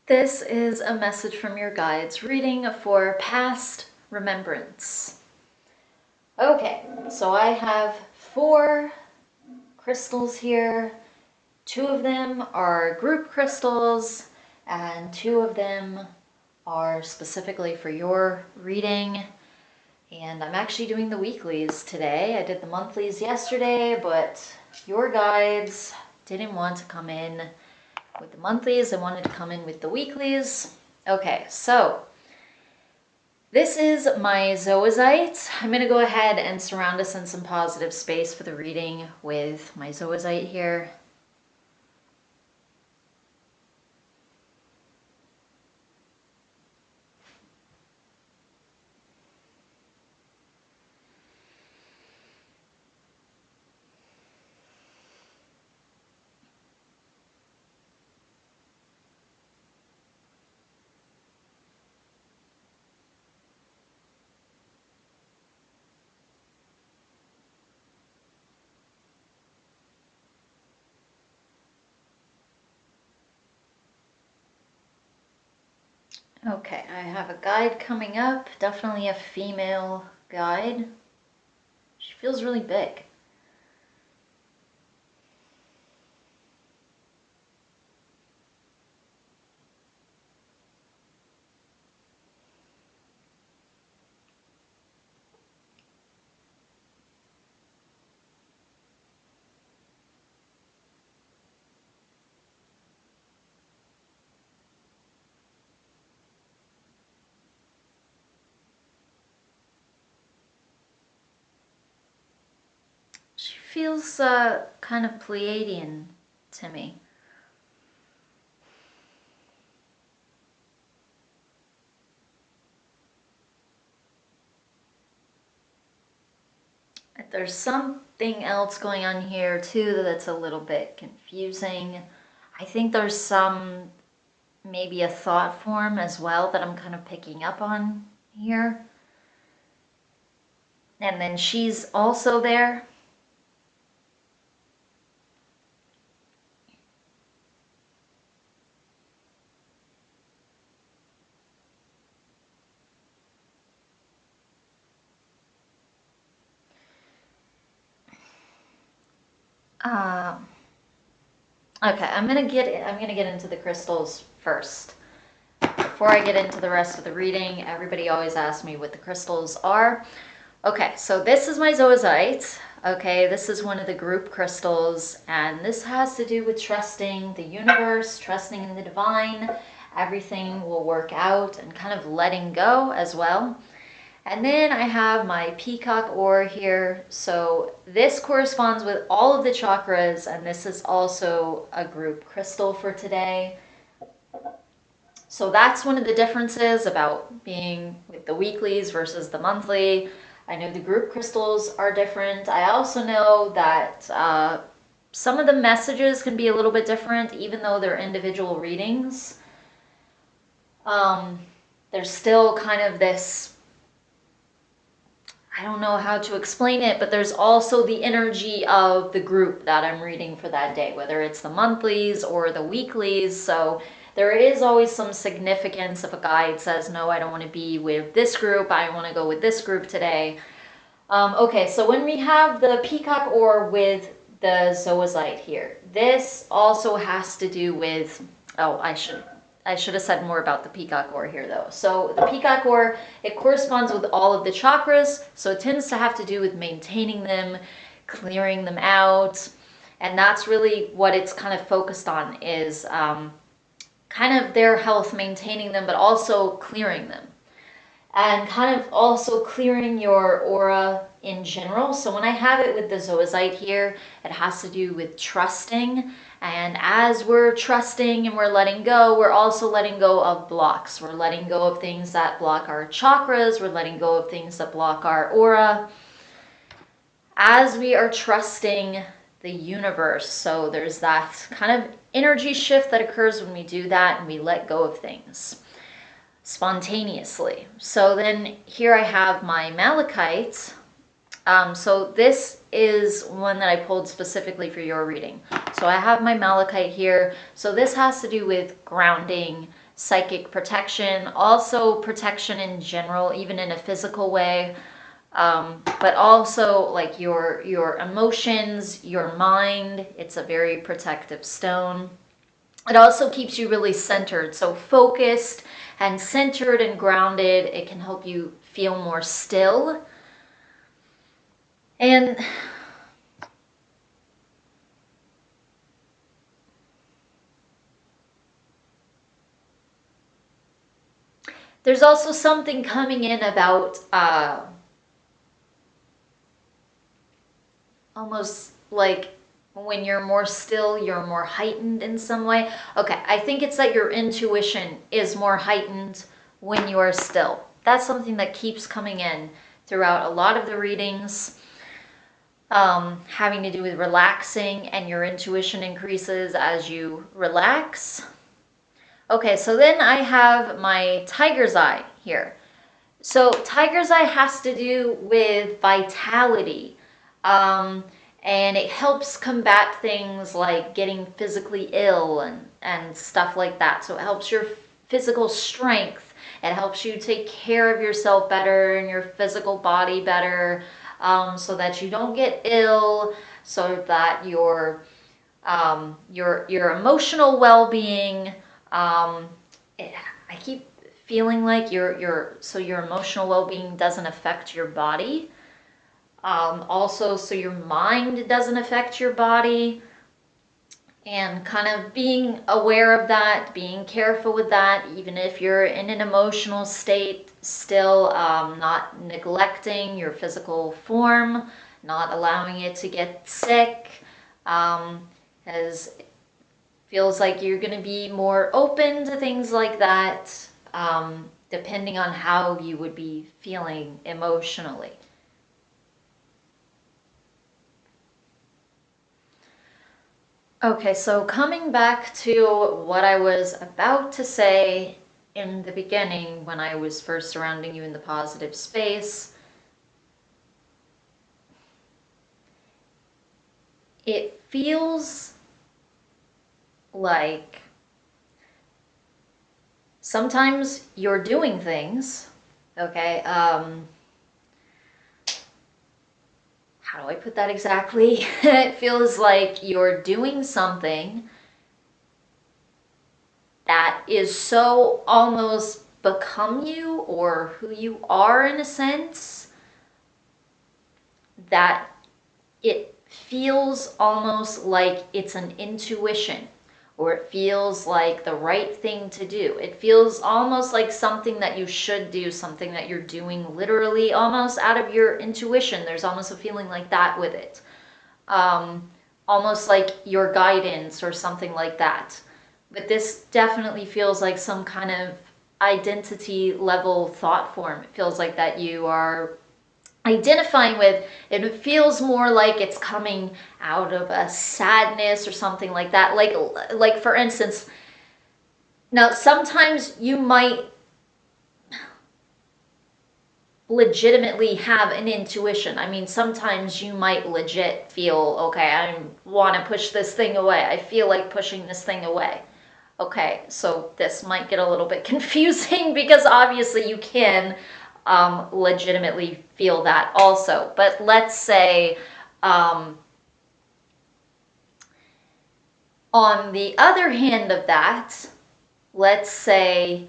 This is a message from your guides reading for past remembrance. Okay, so I have 4 crystals here. 2 of them are group crystals, and 2 of them are specifically for your reading. And I'm actually doing the weeklies today. I did the monthlies yesterday, but your guides didn't want to come in with the monthlies. I wanted to come in with the weeklies. Okay, so this is my zoazite. I'm going to go ahead and surround us in some positive space for the reading with my zoazite here. Okay, I have a guide coming up, definitely a female guide. She feels really big. She feels kind of Pleiadian to me. There's something else going on here too that's a little bit confusing. I think there's maybe a thought form as well that I'm kind of picking up on here. And then she's also there. Uh, okay, I'm gonna get into the crystals first. Before I get into the rest of the reading, everybody always asks me what the crystals are. Okay, so this is my zoazite. Okay, this is one of the group crystals, and this has to do with trusting the universe, trusting in the divine. Everything will work out, and kind of letting go as well. And then I have my peacock ore here. So this corresponds with all of the chakras, and this is also a group crystal for today. So that's one of the differences about being with the weeklies versus the monthly. I know the group crystals are different. I also know that some of the messages can be a little bit different, even though they're individual readings. There's still kind of this, I don't know how to explain it, but there's also the energy of the group that I'm reading for that day, whether it's the monthlies or the weeklies. So there is always some significance if a guide says, no, I don't want to be with this group, I want to go with this group today. Okay, so when we have the peacock ore with the zoazite here, this also has to do with, oh, I should have said more about the peacock ore here though. So the peacock ore, it corresponds with all of the chakras, so it tends to have to do with maintaining them, clearing them out, and that's really what it's kind of focused on, is kind of their health, maintaining them, but also clearing them. And kind of also clearing your aura in general. So when I have it with the zoazite here, it has to do with trusting. And as we're trusting and we're letting go, we're also letting go of blocks. We're letting go of things that block our chakras. We're letting go of things that block our aura. As we are trusting the universe. So there's that kind of energy shift that occurs when we do that and we let go of things spontaneously. So then here I have my malachite. So this is one that I pulled specifically for your reading. So I have my malachite here. So this has to do with grounding psychic protection, also protection in general, even in a physical way. But also like your emotions, your mind. It's a very protective stone. It also keeps you really centered, so focused and centered and grounded. It can help you feel more still. And there's also something coming in about almost like when you're more still, you're more heightened in some way. Okay, I think it's that your intuition is more heightened when you are still. That's something that keeps coming in throughout a lot of the readings, having to do with relaxing, and your intuition increases as you relax. Okay, so then I have my tiger's eye here. So tiger's eye has to do with vitality. Um, and it helps combat things like getting physically ill and stuff like that. So it helps your physical strength. It helps you take care of yourself better and your physical body better, so that you don't get ill, so that your emotional well-being. I keep feeling like your emotional well-being doesn't affect your body. Also, so your mind doesn't affect your body, and kind of being aware of that, being careful with that, even if you're in an emotional state, still not neglecting your physical form, not allowing it to get sick, as feels like you're going to be more open to things like that, depending on how you would be feeling emotionally. Okay, so coming back to what I was about to say in the beginning when I was first surrounding you in the positive space, it feels like sometimes you're doing things, okay? How do I put that exactly? It feels like you're doing something that is so almost become you or who you are in a sense that it feels almost like it's an intuition, or it feels like the right thing to do. It feels almost like something that you should do, something that you're doing literally almost out of your intuition. There's almost a feeling like that with it. Almost like your guidance or something like that. But this definitely feels like some kind of identity level thought form. It feels like that you are identifying with, and it feels more like it's coming out of a sadness or something like that. Like for instance, now sometimes you might legitimately have an intuition. I mean, sometimes you might legit feel, okay, I want to push this thing away. I feel like pushing this thing away. Okay, so this might get a little bit confusing because obviously you can legitimately feel that also. But let's say on the other hand of that, let's say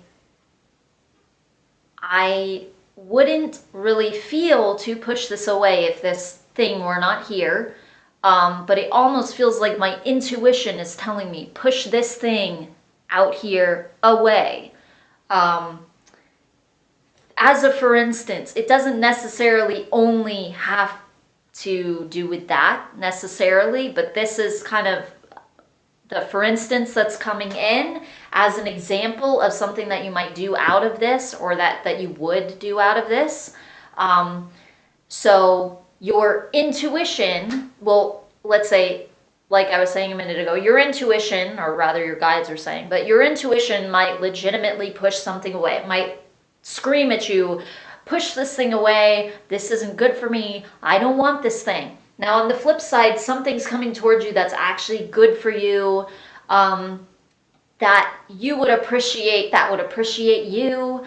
I wouldn't really feel to push this away if this thing were not here. But it almost feels like my intuition is telling me, push this thing out here away. As a for instance, it doesn't necessarily only have to do with that necessarily, but this is kind of the for instance that's coming in as an example of something that you might do out of this, or that you would do out of this. So your intuition, well, let's say, like I was saying a minute ago, your intuition, or rather your guides are saying, but your intuition might legitimately push something away. It might scream at you, push this thing away, this isn't good for me, I don't want this thing. Now on the flip side, something's coming towards you that's actually good for you, that you would appreciate, that would appreciate you.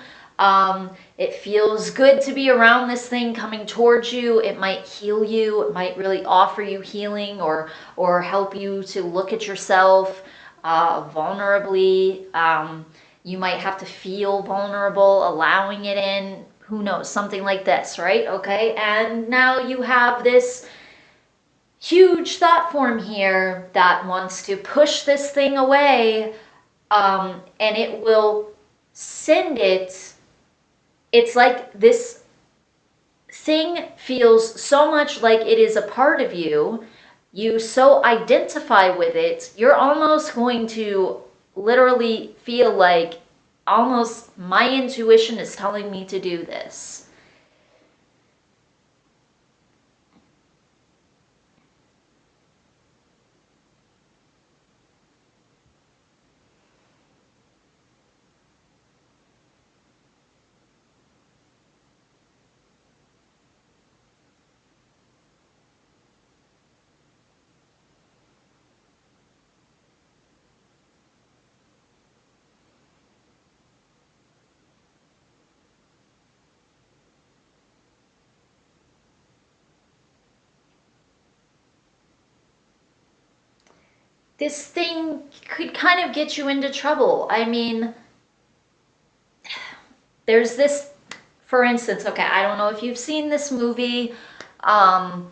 It feels good to be around this thing coming towards you. It might heal you. It might really offer you healing, or help you to look at yourself vulnerably. You might have to feel vulnerable, allowing it in. Who knows? Something like this, right? Okay. And now you have this huge thought form here that wants to push this thing away, and it will send it. It's like this thing feels so much like it is a part of you. You so identify with it, you're almost going to literally feel like, almost, my intuition is telling me to do this. This thing could kind of get you into trouble. I mean, there's this, for instance, okay, I don't know if you've seen this movie, um,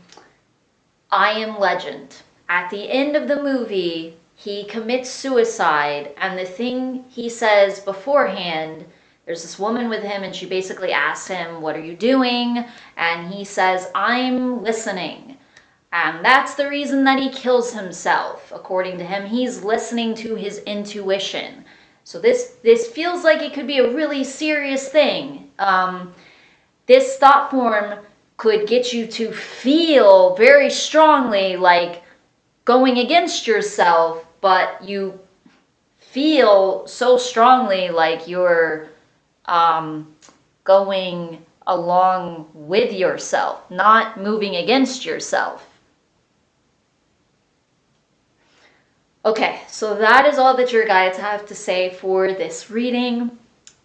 I Am Legend. At the end of the movie, he commits suicide, and the thing he says beforehand, there's this woman with him, and she basically asks him, "What are you doing?" And he says, "I'm listening." And that's the reason that he kills himself. According to him, he's listening to his intuition. So this feels like it could be a really serious thing. This thought form could get you to feel very strongly like going against yourself, but you feel so strongly like you're going along with yourself, not moving against yourself. Okay, so that is all that your guides have to say for this reading.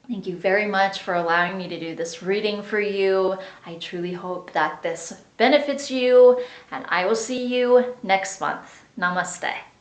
Thank you very much for allowing me to do this reading for you. I truly hope that this benefits you, and I will see you next month. Namaste.